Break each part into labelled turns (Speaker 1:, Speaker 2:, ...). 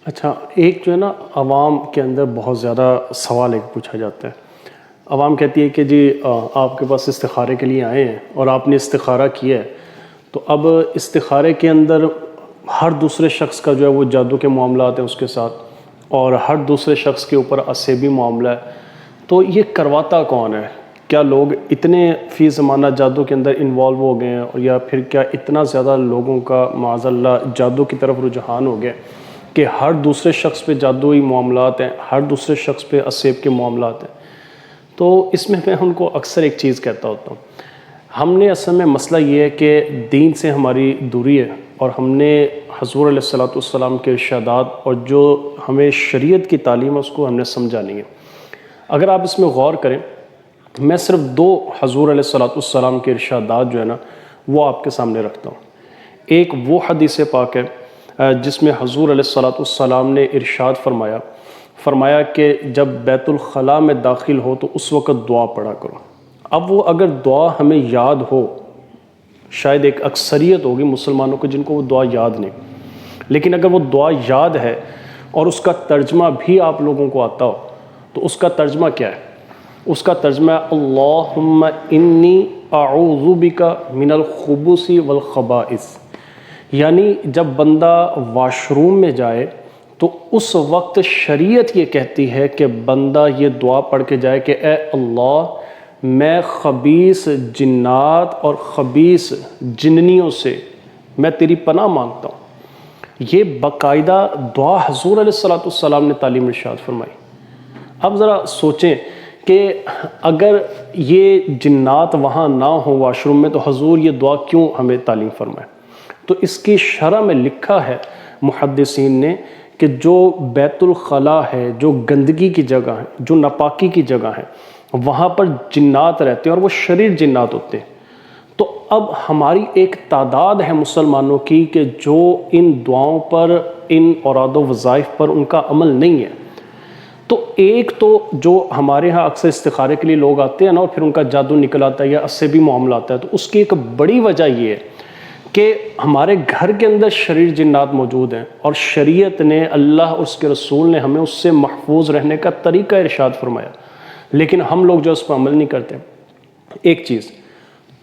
Speaker 1: اچھا، ایک جو ہے نا عوام کے اندر بہت زیادہ سوال ایک پوچھا جاتا ہے۔ عوام کہتی ہے کہ جی آپ کے پاس استخارے کے لیے آئے ہیں اور آپ نے استخارہ کیا ہے، تو اب استخارے کے اندر ہر دوسرے شخص کا جو ہے وہ جادو کے معاملات ہیں اس کے ساتھ، اور ہر دوسرے شخص کے اوپر اسیبی معاملہ ہے، تو یہ کرواتا کون ہے؟ کیا لوگ اتنے فی زمانہ جادو کے اندر انوالو ہو گئے ہیں، اور یا پھر کیا اتنا زیادہ لوگوں کا معاذ اللہ جادو کی طرف رجحان ہو گیا کہ ہر دوسرے شخص پہ جادوئی معاملات ہیں، ہر دوسرے شخص پہ اسیب کے معاملات ہیں؟ تو اس میں ان کو اکثر ایک چیز کہتا ہوتا ہوں، ہم نے اصل میں مسئلہ یہ ہے کہ دین سے ہماری دوری ہے، اور ہم نے حضور علیہ الصلوۃ والسلام کے ارشادات اور جو ہمیں شریعت کی تعلیم ہے اس کو ہم نے سمجھا نہیں ہے۔ اگر آپ اس میں غور کریں، میں صرف دو حضور علیہ الصلوۃ والسلام کے ارشادات جو ہے نا وہ آپ کے سامنے رکھتا ہوں۔ ایک وہ حدیث پاک ہے جس میں حضور علیہ الصلوۃ والسلام نے ارشاد فرمایا کہ جب بیت الخلاء میں داخل ہو تو اس وقت دعا پڑھا کرو۔ اب وہ اگر دعا ہمیں یاد ہو، شاید ایک اکثریت ہوگی مسلمانوں کو جن کو وہ دعا یاد نہیں، لیکن اگر وہ دعا یاد ہے اور اس کا ترجمہ بھی آپ لوگوں کو آتا ہو تو اس کا ترجمہ کیا ہے؟ اس کا ترجمہ ہے اللہم انی اعوذ بک من الخبث والخبائث، یعنی جب بندہ واش روم میں جائے تو اس وقت شریعت یہ کہتی ہے کہ بندہ یہ دعا پڑھ کے جائے کہ اے اللہ، میں خبیث جنات اور خبیث جننیوں سے میں تیری پناہ مانگتا ہوں۔ یہ باقاعدہ دعا حضور علیہ الصلوۃ والسلام نے تعلیم ارشاد فرمائی۔ اب ذرا سوچیں کہ اگر یہ جنات وہاں نہ ہوں واش روم میں تو حضور یہ دعا کیوں ہمیں تعلیم فرمائے؟ تو اس کی شرح میں لکھا ہے محدثین نے کہ جو بیت الخلاء ہے، جو گندگی کی جگہ ہے، جو ناپاکی کی جگہ ہے، وہاں پر جنات رہتے ہیں اور وہ شریر جنات ہوتے ہیں۔ تو اب ہماری ایک تعداد ہے مسلمانوں کی کہ جو ان دعاؤں پر، ان اوراد و وظائف پر ان کا عمل نہیں ہے۔ تو ایک تو جو ہمارے ہاں اکثر استخارے کے لیے لوگ آتے ہیں نا اور پھر ان کا جادو نکل آتا ہے یا اسیبی معاملہ آتا ہے، تو اس کی ایک بڑی وجہ یہ ہے کہ ہمارے گھر کے اندر شریر جنات موجود ہیں، اور شریعت نے، اللہ اور اس کے رسول نے ہمیں اس سے محفوظ رہنے کا طریقہ ارشاد فرمایا، لیکن ہم لوگ جو اس پر عمل نہیں کرتے۔ ایک چیز۔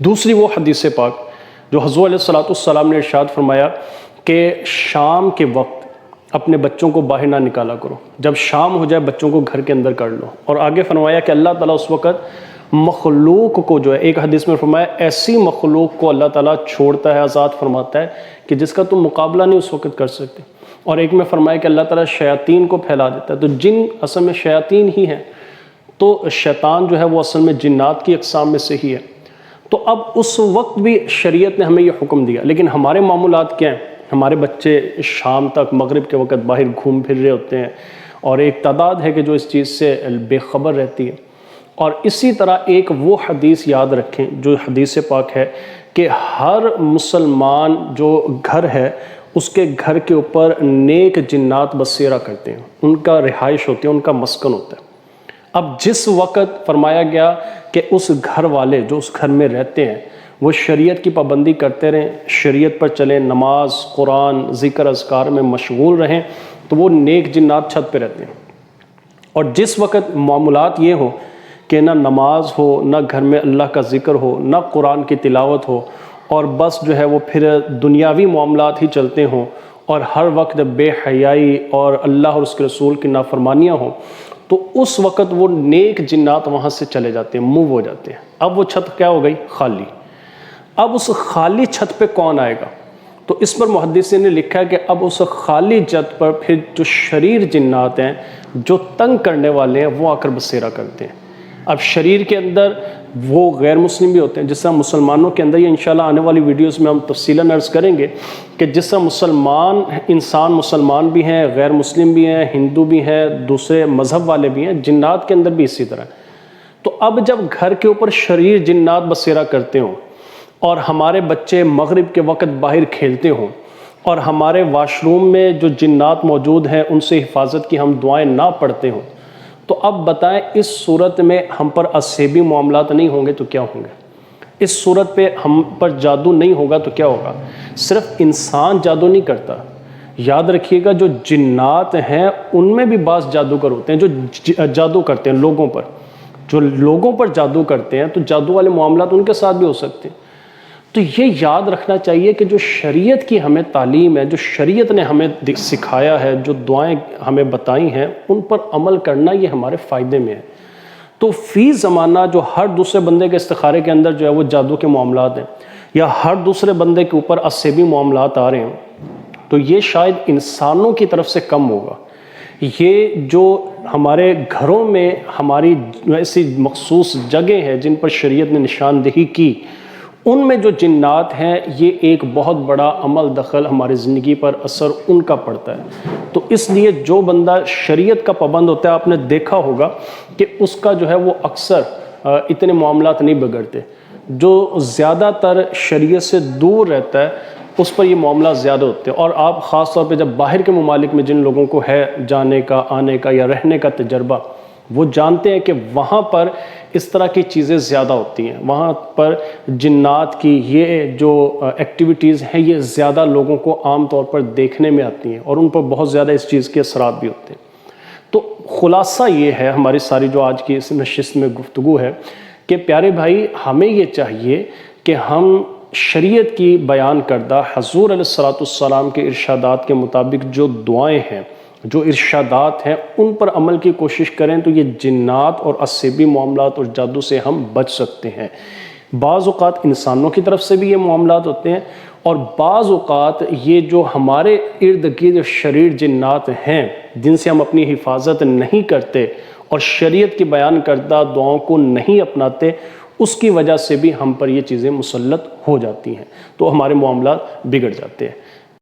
Speaker 1: دوسری وہ حدیث پاک جو حضور علیہ الصلوۃ والسلام نے ارشاد فرمایا کہ شام کے وقت اپنے بچوں کو باہر نہ نکالا کرو، جب شام ہو جائے بچوں کو گھر کے اندر کر لو، اور آگے فرمایا کہ اللہ تعالیٰ اس وقت مخلوق کو جو ہے، ایک حدیث میں فرمایا ایسی مخلوق کو اللہ تعالیٰ چھوڑتا ہے، آزاد فرماتا ہے کہ جس کا تم مقابلہ نہیں اس وقت کر سکتے، اور ایک میں فرمایا کہ اللہ تعالیٰ شیاطین کو پھیلا دیتا ہے۔ تو جن اصل میں شیاطین ہی ہیں، تو شیطان جو ہے وہ اصل میں جنات کی اقسام میں سے ہی ہے۔ تو اب اس وقت بھی شریعت نے ہمیں یہ حکم دیا، لیکن ہمارے معمولات کیا ہیں؟ ہمارے بچے شام تک، مغرب کے وقت باہر گھوم پھر رہے ہوتے ہیں، اور ایک تعداد ہے کہ جو اس چیز سے بے خبر رہتی ہے۔ اور اسی طرح ایک وہ حدیث یاد رکھیں جو حدیث پاک ہے کہ ہر مسلمان جو گھر ہے اس کے گھر کے اوپر نیک جنات بسیرا کرتے ہیں، ان کا رہائش ہوتی ہے، ان کا مسکن ہوتا ہے۔ اب جس وقت فرمایا گیا کہ اس گھر والے جو اس گھر میں رہتے ہیں وہ شریعت کی پابندی کرتے رہیں، شریعت پر چلیں، نماز، قرآن، ذکر اذکار میں مشغول رہیں، تو وہ نیک جنات چھت پہ رہتے ہیں۔ اور جس وقت معاملات یہ ہوں کہ نہ نماز ہو، نہ گھر میں اللہ کا ذکر ہو، نہ قرآن کی تلاوت ہو، اور بس جو ہے وہ پھر دنیاوی معاملات ہی چلتے ہوں، اور ہر وقت بے حیائی اور اللہ اور اس کے رسول کی نافرمانیاں ہوں، تو اس وقت وہ نیک جنات وہاں سے چلے جاتے ہیں، موو ہو جاتے ہیں۔ اب وہ چھت کیا ہو گئی؟ خالی۔ اب اس خالی چھت پہ کون آئے گا؟ تو اس پر محدثین نے لکھا ہے کہ اب اس خالی چھت پر پھر جو شریر جنات ہیں، جو تنگ کرنے والے ہیں، وہ آ کر بسیرا کرتے ہیں۔ اب شریر کے اندر وہ غیر مسلم بھی ہوتے ہیں، جس طرح مسلمانوں کے اندر، یہ انشاءاللہ آنے والی ویڈیوز میں ہم تفصیلاً عرض کریں گے کہ جس طرح مسلمان بھی ہیں، غیر مسلم بھی ہیں، ہندو بھی ہیں، دوسرے مذہب والے بھی ہیں، جنات کے اندر بھی اسی طرح۔ تو اب جب گھر کے اوپر شریر جنات بسیرا کرتے ہوں، اور ہمارے بچے مغرب کے وقت باہر کھیلتے ہوں، اور ہمارے واش روم میں جو جنات موجود ہیں ان سے حفاظت کی ہم دعائیں نہ پڑھتے ہوں، تو اب بتائیں اس صورت میں ہم پر اسیبی معاملات نہیں ہوں گے تو کیا ہوں گے؟ اس صورت پہ ہم پر جادو نہیں ہوگا تو کیا ہوگا؟ صرف انسان جادو نہیں کرتا، یاد رکھیے گا جو جنات ہیں ان میں بھی بعض جادوگر ہوتے ہیں جو جادو کرتے ہیں لوگوں پر، جو لوگوں پر جادو کرتے ہیں، تو جادو والے معاملات ان کے ساتھ بھی ہو سکتے ہیں۔ تو یہ یاد رکھنا چاہیے کہ جو شریعت کی ہمیں تعلیم ہے، جو شریعت نے ہمیں سکھایا ہے، جو دعائیں ہمیں بتائی ہیں، ان پر عمل کرنا یہ ہمارے فائدے میں ہے۔ تو فی زمانہ جو ہر دوسرے بندے کے استخارے کے اندر جو ہے وہ جادو کے معاملات ہیں، یا ہر دوسرے بندے کے اوپر اسیبی معاملات آ رہے ہیں، تو یہ شاید انسانوں کی طرف سے کم ہوگا۔ یہ جو ہمارے گھروں میں ہماری ایسی مخصوص جگہیں ہیں جن پر شریعت نے نشاندہی کی، ان میں جو جنات ہیں، یہ ایک بہت بڑا عمل دخل ہماری زندگی پر اثر ان کا پڑتا ہے۔ تو اس لیے جو بندہ شریعت کا پابند ہوتا ہے، آپ نے دیکھا ہوگا کہ اس کا جو ہے وہ اکثر اتنے معاملات نہیں بگڑتے۔ جو زیادہ تر شریعت سے دور رہتا ہے اس پر یہ معاملات زیادہ ہوتے ہیں۔ اور آپ خاص طور پہ جب باہر کے ممالک میں جن لوگوں کو ہے جانے کا، آنے کا یا رہنے کا تجربہ، وہ جانتے ہیں کہ وہاں پر اس طرح کی چیزیں زیادہ ہوتی ہیں۔ وہاں پر جنات کی یہ جو ایکٹیویٹیز ہیں یہ زیادہ لوگوں کو عام طور پر دیکھنے میں آتی ہیں، اور ان پر بہت زیادہ اس چیز کے اثرات بھی ہوتے ہیں۔ تو خلاصہ یہ ہے ہماری ساری جو آج کی اس نشست میں گفتگو ہے کہ پیارے بھائی، ہمیں یہ چاہیے کہ ہم شریعت کی بیان کردہ حضور علیہ السلام کے ارشادات کے مطابق جو دعائیں ہیں، جو ارشادات ہیں، ان پر عمل کی کوشش کریں تو یہ جنات اور اسیبی معاملات اور جادو سے ہم بچ سکتے ہیں۔ بعض اوقات انسانوں کی طرف سے بھی یہ معاملات ہوتے ہیں، اور بعض اوقات یہ جو ہمارے ارد گرد شریر جنات ہیں جن سے ہم اپنی حفاظت نہیں کرتے اور شریعت کی بیان کردہ دعاؤں کو نہیں اپناتے، اس کی وجہ سے بھی ہم پر یہ چیزیں مسلط ہو جاتی ہیں، تو ہمارے معاملات بگڑ جاتے ہیں۔